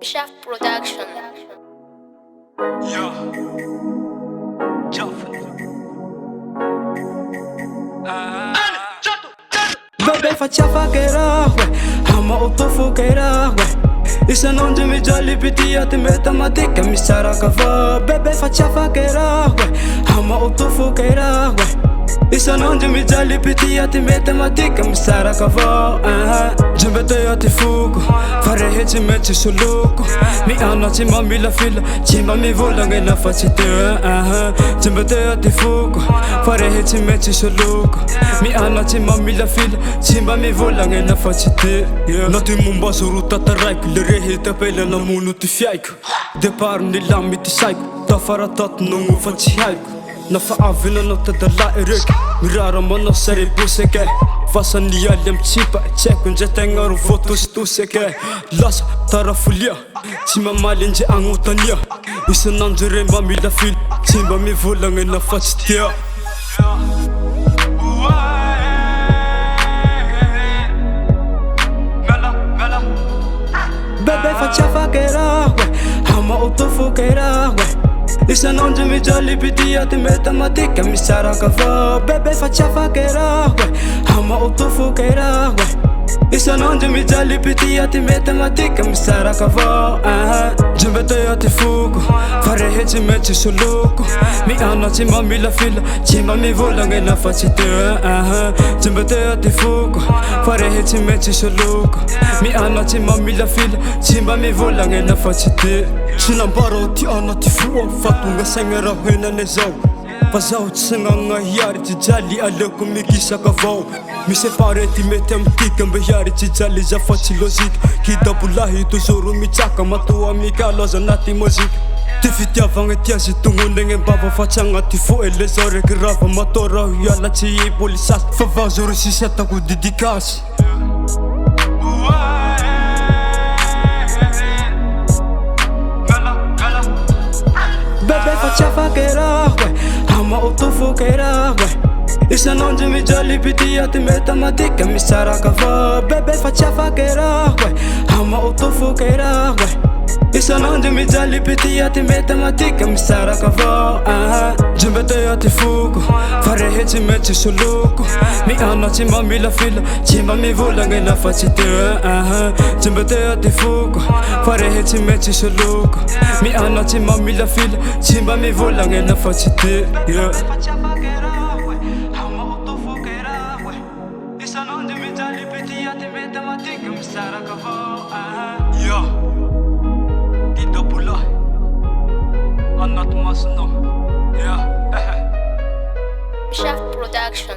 Chef Production. Yo, Joffrey. Bebe faccia faghera, ama autofughera, isa non mi jolly pitia te meta matica mi sarà cava. Bebe faccia faghera, ama autofughera, isa non mi jolly pitia te meta matica mi sarà cava. Jambete ati fugo, fare heci meci suluko. Mi anaci mami la fila, cimba mi vola che la facci te. Jambete ati fugo, fare heci meci suluko. Mi anaci mami la fila, cimba mi vola che la facci te. Nati mumba suruta tarraik, le rehita pela na munu ti fiaiko. Depar ni lammi ti saiko, ta faratat nungu facci haiko. Na faavina no ta dala erek, mirara mano sari buseke. Fasa ni aliam chipa, check nje tengaru fotos tuseke. Las tarafulia, cima malinje angutania. Isa nanjere mami la fil, cimba mi vola che la facci te. Bebe faccia faghera, ama autofughera, isa non mi jolly pitia te meta matica mi sarà cava. Bebe faccia faghera, ama autofughera, isa non mi jolly pitia te meta matica mi sarà cava. Jambete ati fugo, fare heci meci suluko. Mi anaci mami la fila, cimba mi vola che la facci te. Jambete ati fugo, fare heci meci suluko. Mi anaci mami la fila, cimba mi vola che la facci te. Sinambaro ti ana ti fuo, fatunga sengera hena ne zau. Pasau tsenganga hiari ti jali aleko mi kisa kavau. Mi separe ti metem tika mbehiari ti jali za facci logique. Kita pulahi tu zoro mi chaka matua mi kaloza nati musique. Ti fitiavanga ti asi tungunenge baba faccianga ti fu e le zore che rapa matora yala ti i polisas. Fava zoro si setta ku didicasi. Bebe faccia faghera, ama autofughera, isa non mi jolly pitia te meta matica mi sarà cava. Bebe faccia faghera, ama autofughera, isa non mi jolly pitia te meta matica mi sarà cava. Jambete ati fugo, fare heci meci suluko. Mi anaci mami la fila, cimba mi vola che la facci te. Jambete ati fugo, fare heci meci suluko. Mi anaci mami la fila, cimba mi vola che la facci te. Faccia faghera, ama autofughera, isa non mi jolly pitia te meta matica mi sarà cava. Yo, di dopula, anat masno. Yeah. Chef Production.